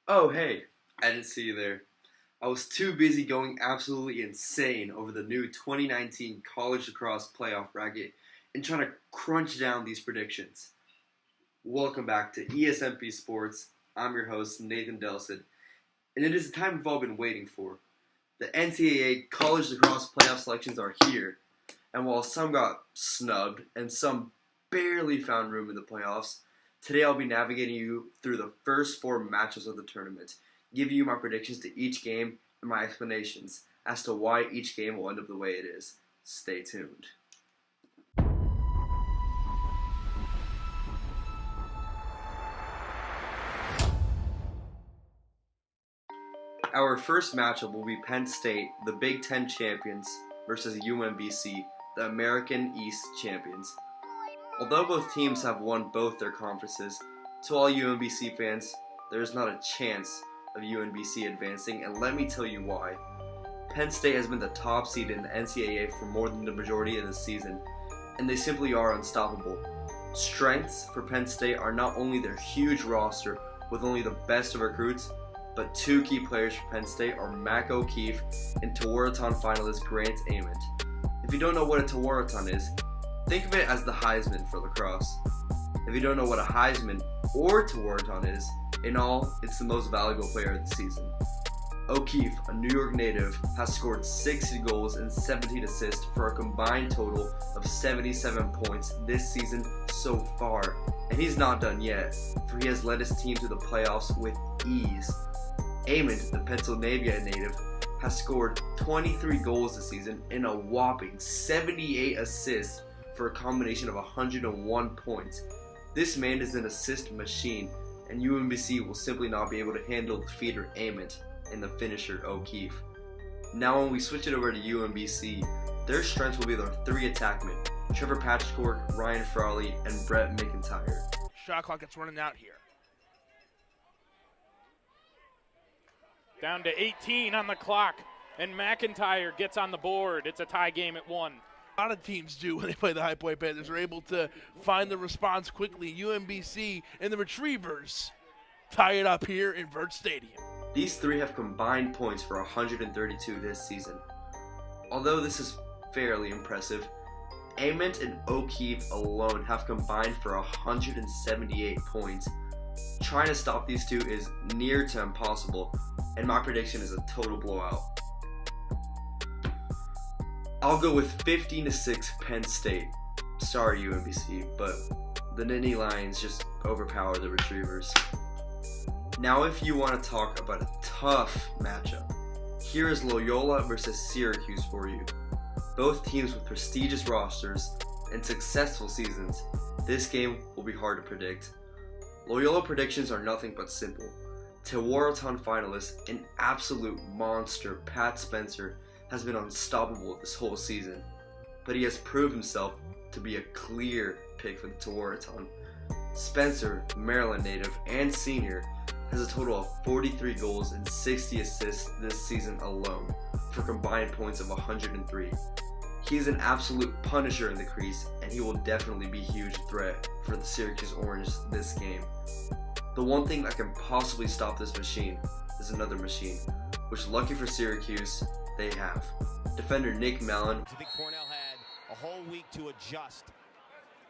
Oh, hey, I didn't see you there. I was too busy going absolutely insane over the new 2019 College Lacrosse Playoff bracket and trying to crunch down these predictions. Welcome back to ESNP Sports. I'm your host, Nathan Delson, and it is the time we've all been waiting for. The NCAA College Lacrosse Playoff selections are here, and while some got snubbed and some barely found room in the playoffs, today I'll be navigating you through the first four matchups of the tournament, giving you my predictions to each game and my explanations as to why each game will end up the way it is. Stay tuned. Our first matchup will be Penn State, the Big Ten champions, versus UMBC, the American East champions. Although both teams have won both their conferences, to all UMBC fans, there is not a chance of UMBC advancing, and let me tell you why. Penn State has been the top seed in the NCAA for more than the majority of the season, and they simply are unstoppable. Strengths for Penn State are not only their huge roster with only the best of recruits, but two key players for Penn State are Mac O'Keefe and Tewaaraton finalist Grant Ament. If you don't know what a Tewaaraton is, think of it as the Heisman for lacrosse. If you don't know what a Heisman or Tewaaraton is, in all, it's the most valuable player of the season. O'Keefe, a New York native, has scored 60 goals and 17 assists for a combined total of 77 points this season so far. And he's not done yet, for he has led his team to the playoffs with ease. Ament, the Pennsylvania native, has scored 23 goals this season and a whopping 78 assists for a combination of 101 points. This man is an assist machine, and UMBC will simply not be able to handle the feeder Ament and the finisher O'Keefe. Now when we switch it over to UMBC, their strengths will be their three attackmen, Trevor Patchcork, Ryan Frawley, and Brett McIntyre. Shot clock gets running out here. Down to 18 on the clock, and McIntyre gets on the board. It's a tie game at 1. A lot of teams do when they play the High Point Panthers. They're able to find the response quickly. UMBC and the Retrievers tie it up here in Vert Stadium. These three have combined points for 132 this season. Although this is fairly impressive, Ament and O'Keefe alone have combined for 178 points. Trying to stop these two is near to impossible, and my prediction is a total blowout. I'll go with 15-6 Penn State. Sorry UMBC, but the Nittany Lions just overpower the Retrievers. Now if you want to talk about a tough matchup, here is Loyola versus Syracuse for you. Both teams with prestigious rosters and successful seasons, this game will be hard to predict. Loyola predictions are nothing but simple. Tewaaraton finalist and absolute monster Pat Spencer has been unstoppable this whole season, but he has proved himself to be a clear pick for the Tewaaraton. Spencer, Maryland native and senior, has a total of 43 goals and 60 assists this season alone for combined points of 103. He is an absolute punisher in the crease, and he will definitely be a huge threat for the Syracuse Orange this game. The one thing that can possibly stop this machine is another machine, which lucky for Syracuse, they have. Defender Nick Mellon. I think Cornell had a whole week to adjust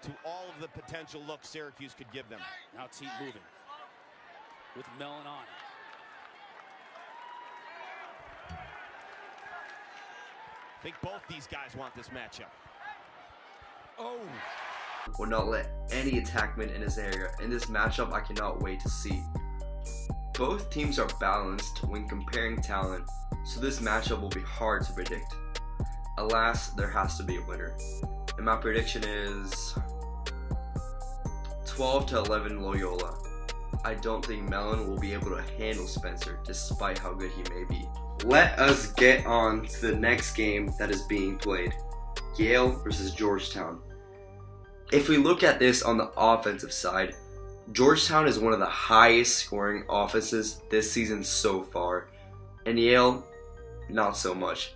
to all of the potential looks Syracuse could give them. Now Teat moving with Mellon on. I think both these guys want this matchup. Oh! Will not let any attackman in his area. In this matchup, I cannot wait to see. Both teams are balanced when comparing talent, so this matchup will be hard to predict. Alas, there has to be a winner. And my prediction is 12-11 Loyola. I don't think Mellon will be able to handle Spencer despite how good he may be. Let us get on to the next game that is being played. Yale versus Georgetown. If we look at this on the offensive side, Georgetown is one of the highest scoring offenses this season so far, and Yale, not so much.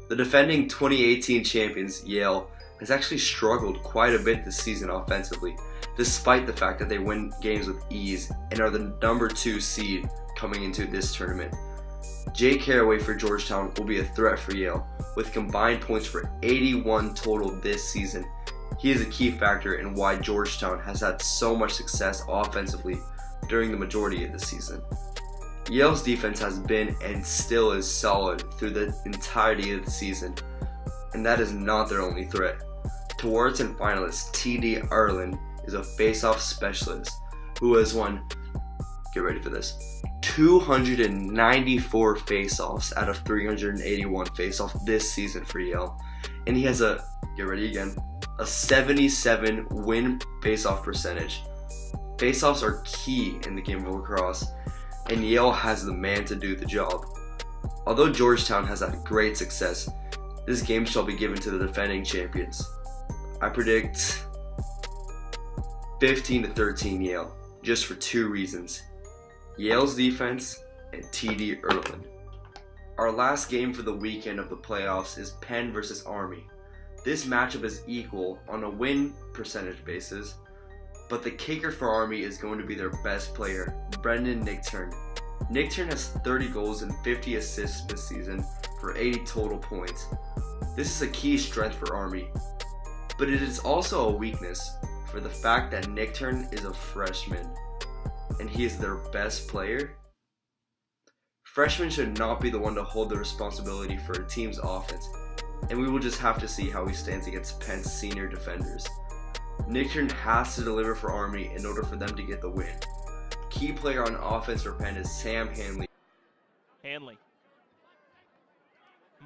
The defending 2018 champions, Yale, has actually struggled quite a bit this season offensively, despite the fact that they win games with ease and are the number 2 seed coming into this tournament. Jay Carraway for Georgetown will be a threat for Yale, with combined points for 81 total this season. He is a key factor in why Georgetown has had so much success offensively during the majority of the season. Yale's defense has been and still is solid through the entirety of the season, and that is not their only threat. Georgetown finalist T.D. Erlin is a face-off specialist who has won, get ready for this, 294 face-offs out of 381 face-offs this season for Yale, and he has a 77 win face-off percentage. Face-offs are key in the game of lacrosse, and Yale has the man to do the job. Although Georgetown has had great success, this game shall be given to the defending champions. I predict 15-13 Yale, just for two reasons: Yale's defense and T.D. Erlin. Our last game for the weekend of the playoffs is Penn versus Army. This matchup is equal on a win percentage basis, but the kicker for Army is going to be their best player, Brendan Nichtern. Nichtern has 30 goals and 50 assists this season for 80 total points. This is a key strength for Army, but it is also a weakness for the fact that Nichtern is a freshman and he is their best player. Freshmen should not be the one to hold the responsibility for a team's offense, and we will just have to see how he stands against Penn's senior defenders. Nichtern has to deliver for Army in order for them to get the win. Key player on offense for Penn is Sam Hanley. Hanley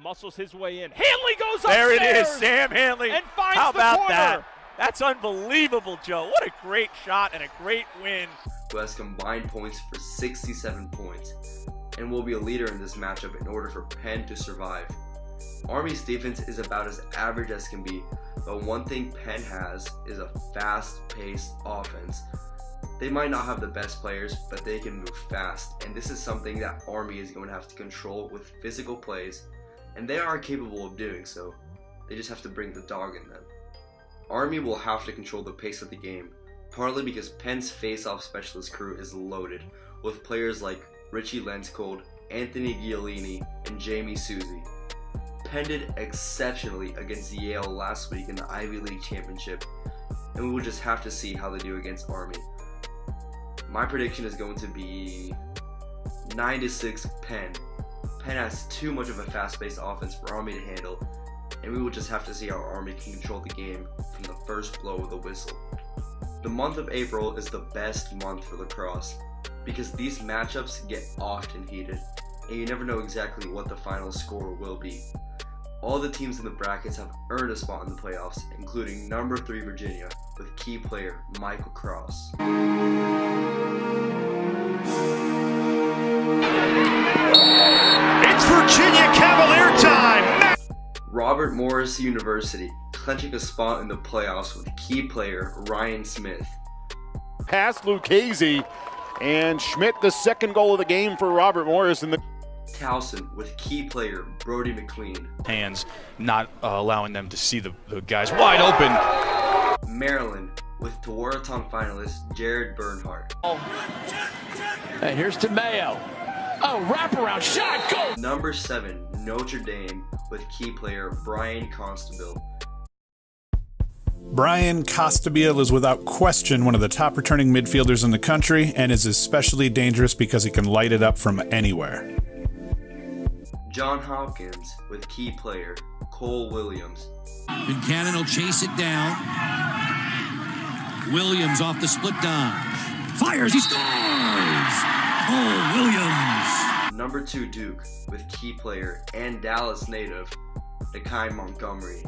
muscles his way in. Hanley goes upstairs. There it is, Sam Hanley. And finds How about the corner. that? That's unbelievable, Joe. What a great shot and a great win. Who has combined points for 67 points and will be a leader in this matchup in order for Penn to survive. Army's defense is about as average as can be, but one thing Penn has is a fast-paced offense. They might not have the best players, but they can move fast, and this is something that Army is going to have to control with physical plays, and they are capable of doing so. They just have to bring the dog in them. Army will have to control the pace of the game, partly because Penn's face-off specialist crew is loaded, with players like Richie Lenskold, Anthony Giolini, and Jamie Susie. Penn did exceptionally against Yale last week in the Ivy League Championship, and we will just have to see how they do against Army. My prediction is going to be 9-6 Penn. Penn has too much of a fast-paced offense for Army to handle, and we will just have to see how Army can control the game from the first blow of the whistle. The month of April is the best month for lacrosse because these matchups get often heated, and you never know exactly what the final score will be. All the teams in the brackets have earned a spot in the playoffs, including number 3 Virginia with key player Michael Cross. It's Virginia Cavalier time! Robert Morris University clinching a spot in the playoffs with key player Ryan Smith. Past Lucchese, and Schmidt, the second goal of the game for Robert Morris in the Towson with key player Brody McLean. Hands not allowing them to see the guys wide open. Maryland with Tewaaraton finalist Jared Bernhardt. And here's to Mayo. Oh, wraparound shot, goal! Number 7 Notre Dame with key player Brian Constable. Brian Costabile is without question one of the top returning midfielders in the country and is especially dangerous because he can light it up from anywhere. John Hopkins with key player Cole Williams. Buchanan will chase it down. Williams off the split dodge. Fires, he scores! Cole Williams. Number 2 Duke with key player and Dallas native Nakai Montgomery.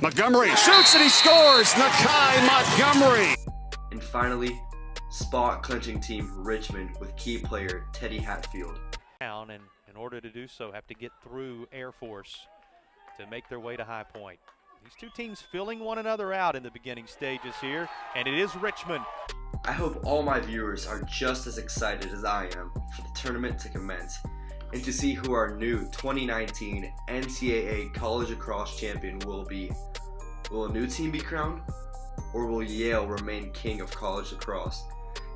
Montgomery shoots and he scores! Nakai Montgomery! And finally, spot clinching team Richmond with key player Teddy Hatfield. And in order to do so, have to get through Air Force to make their way to High Point. These two teams filling one another out in the beginning stages here, and it is Richmond. I hope all my viewers are just as excited as I am for the tournament to commence and to see who our new 2019 NCAA College Lacrosse champion will be. Will a new team be crowned, or will Yale remain king of college lacrosse?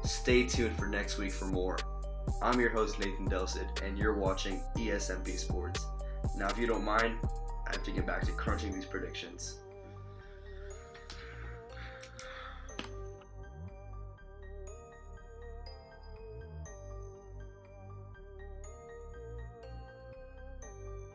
Stay tuned for next week for more. I'm your host, Nathan Delcid, and you're watching ESNP Sports. Now, if you don't mind, I have to get back to crunching these predictions.